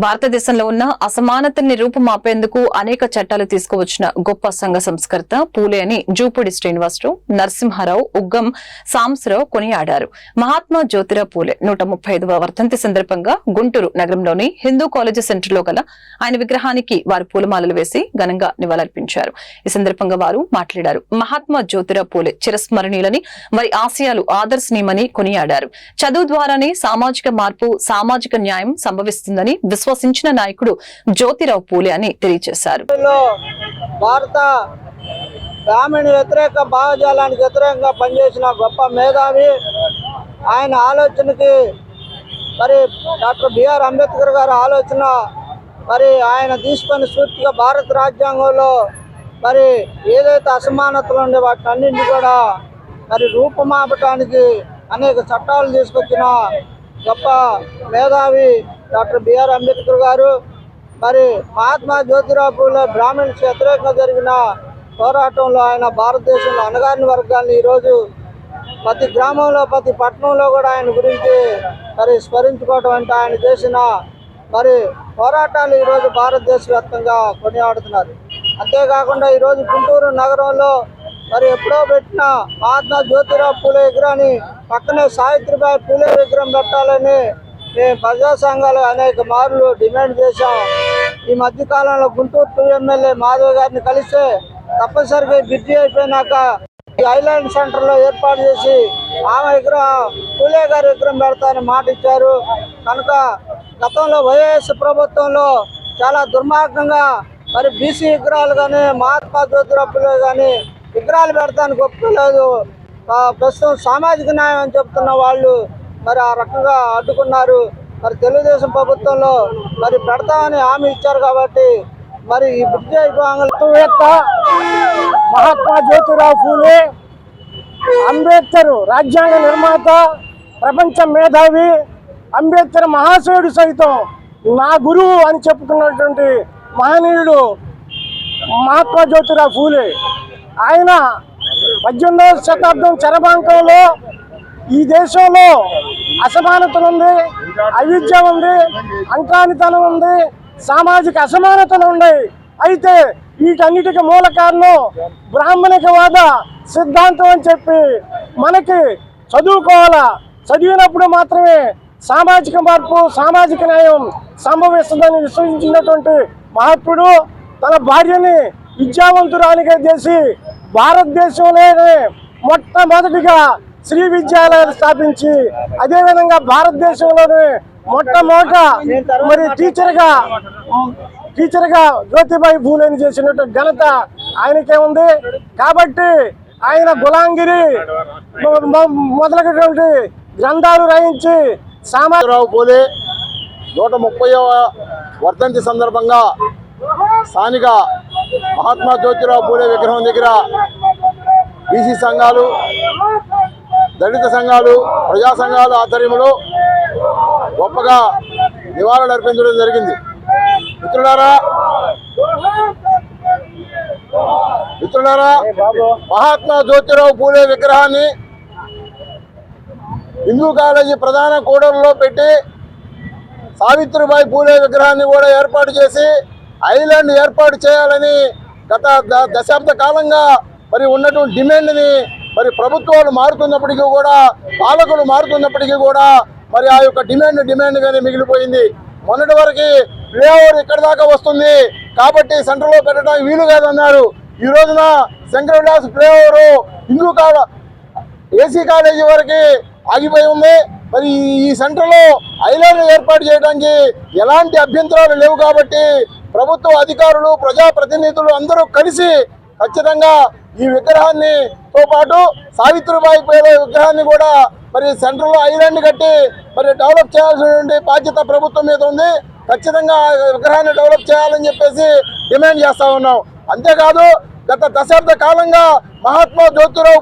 భారతదేశంలో ఉన్న అసమానతల్ని రూపుమాపేందుకు అనేక చట్టాలు తీసుకువచ్చిన గొప్ప సంఘ సంస్కర్త పూలే అని జూపూడి శ్రీనివాసరావు, నరసింహారావు, ఉగ్గం సాంబశివరావు కొనియాడారు. మహాత్మా జ్యోతిరావు పూలే 135వ వర్ధంతి సందర్భంగా గుంటూరు నగరంలోని హిందూ కాలేజీ సెంటర్లో గల ఆయన విగ్రహానికి వారు పూలమాలలు వేసి ఘనంగా నివాళులర్పించారు. ఈ సందర్భంగా వారు మాట్లాడారు. మహాత్మా జ్యోతిరావు పూలే చిరస్మరణీయులని, వారి ఆశయాలు ఆదర్శనీయమని కొనియాడారు. చదువు ద్వారానే సామాజిక మార్పు, సామాజిక న్యాయం సంభవిస్తుందని విశ్వసించిన నాయకుడు జ్యోతిరావు పూలే అని తెలియజేశారు. భారత గ్రామీణ వ్యతిరేక భావజాలానికి వ్యతిరేకంగా పనిచేసిన గొప్ప మేధావి. ఆయన ఆలోచనకి మరి డాక్టర్ బిఆర్ అంబేద్కర్ గారి ఆలోచన మరి ఆయన తీసుకొని స్ఫూర్తిగా భారత రాజ్యాంగంలో మరి ఏదైతే అసమానతలు ఉండే వాటిని అన్నింటినీ కూడా మరి రూపుమాపటానికి అనేక చట్టాలు తీసుకొచ్చిన గొప్ప మేధావి డాక్టర్ బిఆర్ అంబేద్కర్ గారు. మరి మహాత్మా జ్యోతిరావు పూలే బ్రాహ్మణ్స్ వ్యతిరేకంగా జరిగిన పోరాటంలో ఆయన భారతదేశంలో అణగారిన వర్గాన్ని ఈరోజు ప్రతి గ్రామంలో, ప్రతి పట్టణంలో కూడా ఆయన గురించి మరి స్మరించుకోవడం అంటే ఆయన చేసిన మరి పోరాటాలు ఈరోజు భారతదేశ వ్యాప్తంగా కొనియాడుతున్నారు. అంతేకాకుండా ఈరోజు గుంటూరు నగరంలో మరి ఎప్పుడో పెట్టిన మహాత్మా జ్యోతిరావు పూలే విగ్రహాన్ని పక్కనే సావిత్రిబాయి పూలే విగ్రహం పెట్టాలని మేము ప్రజా సంఘాలు అనేక మార్లు డిమాండ్ చేశాం. ఈ మధ్యకాలంలో గుంటూరు ఎమ్మెల్యే మాధవ్ గారిని కలిస్తే తప్పనిసరిగా బ్రిడ్జి అయిపోయినాక ఈ ఐలాండ్ సెంటర్లో ఏర్పాటు చేసి ఆమె విగ్రహం పూలే గారి విగ్రహం పెడతానని మాట ఇచ్చారు. కనుక గతంలో వైఎస్ ప్రభుత్వంలో చాలా దుర్మార్గంగా మరి బీసీ విగ్రహాలు కానీ మహాత్మా జ్యోతిరావు పూలే కానీ విగ్రహాలు పెడతానికి ఒప్పుకోలేదు. ప్రస్తుతం సామాజిక న్యాయం అని చెప్తున్న వాళ్ళు మరి ఆ రకంగా అడ్డుకున్నారు. మరి తెలుగుదేశం ప్రభుత్వంలో మరి పెడతామని హామీ ఇచ్చారు కాబట్టి మరి ఈ బ్రిడ్జి అయిపోయాక మహాత్మా జ్యోతిరావు పూలే అంబేద్కర్ రాజ్యాంగ నిర్మాత, ప్రపంచ మేధావి, అంబేద్కర్ మహాశయుడు సైతం నా గురువు అని చెప్పుకున్నటువంటి మహనీయుడు మహాత్మా జ్యోతిరావు పూలే. ఆయన 18వ శతాబ్దం చరమాంకంలో ఈ దేశంలో అసమానతలు ఉంది, అవిద్య ఉంది, అంటరానితనం ఉంది, సామాజిక అసమానతలు ఉన్నాయి. అయితే వీటన్నిటికీ మూల కారణం బ్రాహ్మణికవాద సిద్ధాంతం అని చెప్పి మనకి చదువుకోవాలా, చదివినప్పుడు మాత్రమే సామాజిక మార్పు, సామాజిక న్యాయం సంభవిస్తుందని విశ్వసించినటువంటి మహాత్ముడు తన భార్యని విద్యావంతురాలిగా చేసి భారతదేశంలోనే మొట్టమొదటిగా శ్రీ విద్యాలయాలు స్థాపించి అదేవిధంగా భారతదేశంలోనే మొట్టమొదట మరి టీచర్గా జ్యోతిబాయి పూలేని చేసినటువంటి ఘనత ఆయనకే ఉంది. కాబట్టి ఆయన గులాంగిరి మొదలైనటువంటి గ్రంథాలు రాయించి జ్యోతిరావు పూలే 130వ వర్ధంతి సందర్భంగా స్థానిక మహాత్మా జ్యోతిరావు పూలే విగ్రహం దగ్గర బీసీ సంఘాలు, దళిత సంఘాలు, ప్రజా సంఘాల ఆధ్వర్యంలో గొప్పగా నివాళులు అర్పించడం జరిగింది. మిత్రులారా, మహాత్మా జ్యోతిరావు పూలే విగ్రహాన్ని హిందూ కాలేజీ ప్రధాన కూడలిలో పెట్టి సావిత్రిబాయి పూలే విగ్రహాన్ని కూడా ఏర్పాటు చేసి ఐలాండ్ ఏర్పాటు చేయాలని గత దశాబ్ద కాలంగా మరి ఉన్నటువంటి డిమాండ్ని మరి ప్రభుత్వాలు మారుతున్నప్పటికీ కూడా, పాలకులు మారుతున్నప్పటికీ కూడా మరి ఆ యొక్క డిమాండ్గానే మిగిలిపోయింది. మొన్నటి వరకు ఫ్లైఓవర్ ఇక్కడ దాకా వస్తుంది కాబట్టి సెంటర్లో పెట్టడానికి వీలు కాదన్నారు. ఈ రోజున Shankar Vilas flyover Hindu AC college వరకు ఆగిపోయి ఉంది. మరి ఈ సెంటర్లో ఐలాండ్ ఏర్పాటు చేయడానికి ఎలాంటి అభ్యంతరాలు లేవు కాబట్టి ప్రభుత్వ అధికారులు, ప్రజాప్రతినిధులు అందరూ కలిసి ఖచ్చితంగా ఈ విగ్రహాన్నితో పాటు సావిత్రిబాయి పూలే విగ్రహాన్ని కూడా మరి సెంటర్లో ఐలాండ్ కట్టి మరి డెవలప్ చేయాల్సినటువంటి బాధ్యత ప్రభుత్వం మీద ఉంది. ఖచ్చితంగా విగ్రహాన్ని డెవలప్ చేయాలని చెప్పేసి డిమాండ్ చేస్తా ఉన్నాం. అంతేకాదు గత దశాబ్ద కాలంగా మహాత్మా జ్యోతిరావు